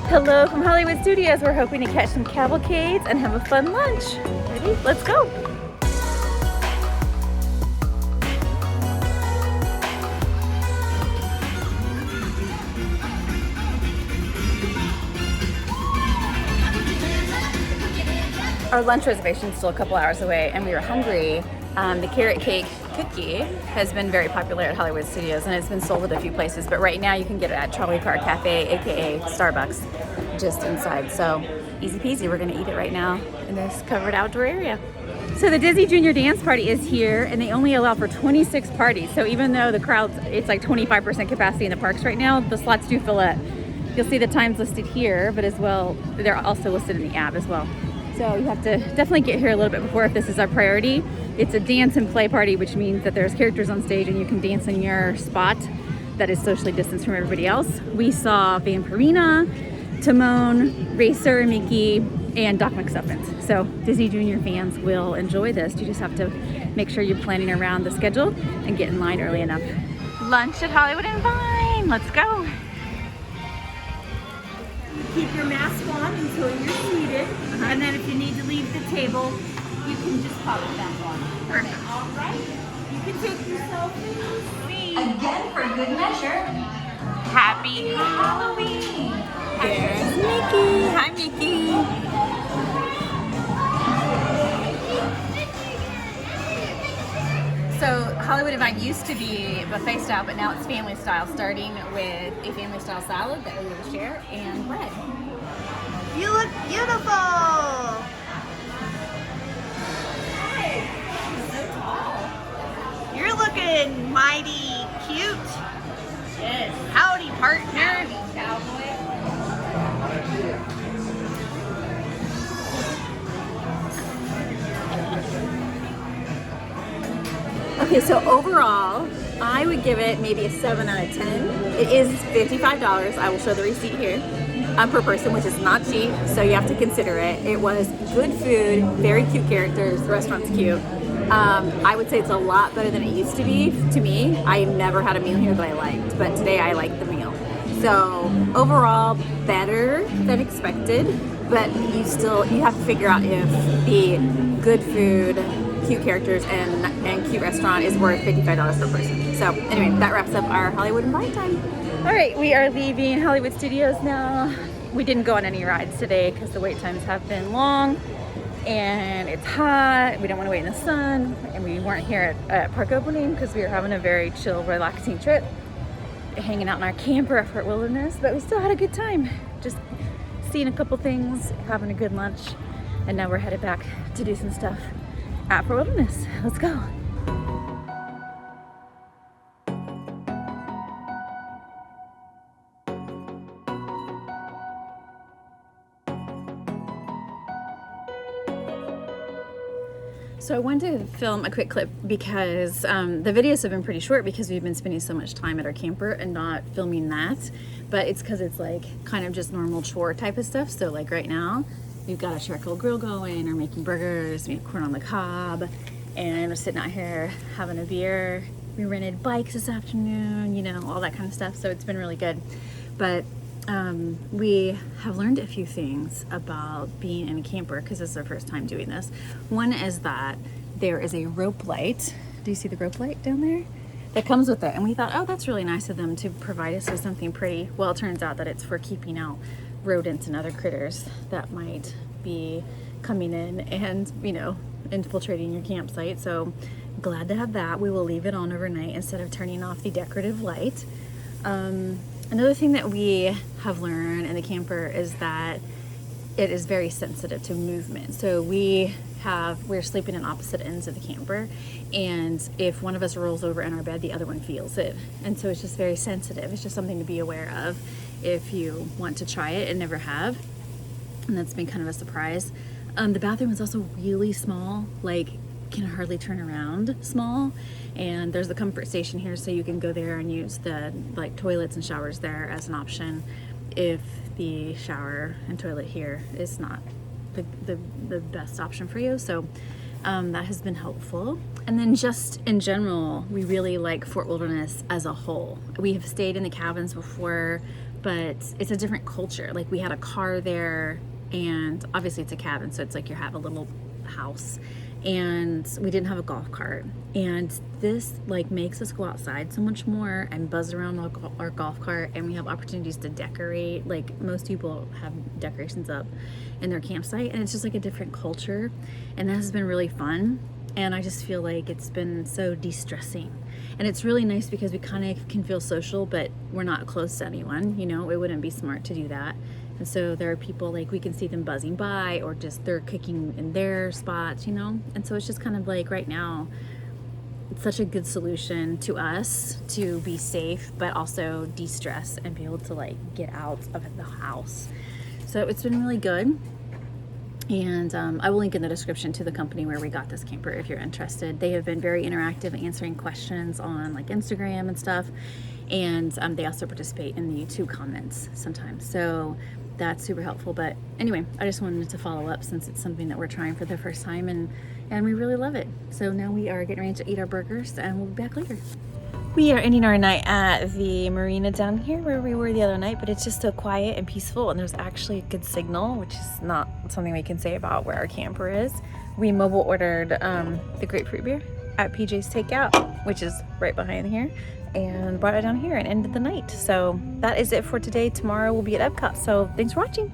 Hello from Hollywood Studios. We're hoping to catch some cavalcades and have a fun lunch. Ready? Let's go. Our lunch reservation is still a couple hours away and we were hungry. The carrot cake cookie has been very popular at Hollywood Studios and it's been sold at a few places, but right now you can get it at Trolley Car Cafe, aka Starbucks, just inside. So easy peasy, we're gonna eat it right now in this covered outdoor area. So the Disney Junior Dance Party is here and they only allow for 26 parties. So even though the crowds, it's like 25% capacity in the parks right now, the slots do fill up. You'll see the times listed here, but as well, they're also listed in the app as well. So you have to definitely get here a little bit before if this is our priority. It's a dance and play party, which means that there's characters on stage and you can dance in your spot that is socially distanced from everybody else. We saw Vampirina, Timon, Racer, Mickey, and Doc McStuffins. So Disney Junior fans will enjoy this. You just have to make sure you're planning around the schedule and get in line early enough. Lunch at Hollywood and Vine. Let's go. Keep your mask on until you're seated, and then if you need to leave the table, you can just pop it back on. Perfect. All right. You can take your selfie. Again, for good measure. Happy Halloween. There's Mickey. Hi, Mickey. So Hollywood and Vine used to be buffet style, but now it's family style, starting with a family style salad that we will share and bread. You look beautiful. You're looking mighty cute. Yes. Howdy, partner. Cowboy. Okay, so overall, I would give it maybe a 7 out of 10. It is $55. I will show the receipt here per person, which is not cheap, so you have to consider it. It was good food, very cute characters, the restaurant's cute. I would say it's a lot better than it used to be. To me, I never had a meal here that I liked, but today I liked the meal. So overall, better than expected, but you have to figure out if the good food, cute characters, and cute restaurant is worth $55 per person. So anyway, that wraps up our Hollywood and Vine time. All right, we are leaving Hollywood Studios now. We didn't go on any rides today because the wait times have been long and it's hot. We don't want to wait in the sun, and we weren't here at park opening because we were having a very chill, relaxing trip, hanging out in our camper at Fort Wilderness, but we still had a good time. Just seeing a couple things, having a good lunch, and now we're headed back to do some stuff at Fort Wilderness. Let's go. So I wanted to film a quick clip because the videos have been pretty short because we've been spending so much time at our camper and not filming that. But it's because it's like kind of just normal chore type of stuff. So like right now, we've got a charcoal grill going, or making burgers, making corn on the cob, and we're sitting out here having a beer. We rented bikes this afternoon, you know, all that kind of stuff. So it's been really good. But we have learned a few things about being in a camper because this is our first time doing this. One is that there is a rope light. Do you see the rope light down there? That comes with it. And we thought, oh, that's really nice of them to provide us with something pretty. Well, it turns out that it's for keeping out rodents and other critters that might be coming in and, you know, infiltrating your campsite. So glad to have that. We will leave it on overnight instead of turning off the decorative light. Another thing that we have learned in the camper is that it is very sensitive to movement. So we're sleeping in opposite ends of the camper, and if one of us rolls over in our bed, the other one feels it. And so it's just very sensitive. It's just something to be aware of if you want to try it and never have. And that's been kind of a surprise. The bathroom is also really small, like can hardly turn around small, and there's the comfort station here, so you can go there and use the like toilets and showers there as an option if the shower and toilet here is not the best option for you. So that has been helpful. And then just in general, we really like Fort Wilderness as a whole. We have stayed in the cabins before but it's a different culture. Like we had a car there, and obviously it's a cabin, so it's like you have a little house, and we didn't have a golf cart, and this like makes us go outside so much more and buzz around our golf cart, and we have opportunities to decorate. Like most people have decorations up in their campsite, and it's just like a different culture, and that has been really fun. And I just feel like it's been so de-stressing, and it's really nice because we kind of can feel social, but we're not close to anyone, you know. It wouldn't be smart to do that. And so there are people, like we can see them buzzing by, or just they're cooking in their spots, you know. And so it's just kind of like right now it's such a good solution to us to be safe, but also de-stress and be able to like get out of the house. So it's been really good. And I will link in the description to the company where we got this camper if you're interested. They have been very interactive, answering questions on like Instagram and stuff. And they also participate in the YouTube comments sometimes. So that's super helpful. But anyway, I just wanted to follow up since it's something that we're trying for the first time, and we really love it. So now we are getting ready to eat our burgers, and we'll be back later. We are ending our night at the marina down here where we were the other night, but it's just so quiet and peaceful, and there's actually a good signal, which is not something we can say about where our camper is. We mobile ordered the grapefruit beer at PJ's Takeout, which is right behind here, and brought it down here and ended the night. So that is it for today. Tomorrow we'll be at Epcot. So thanks for watching.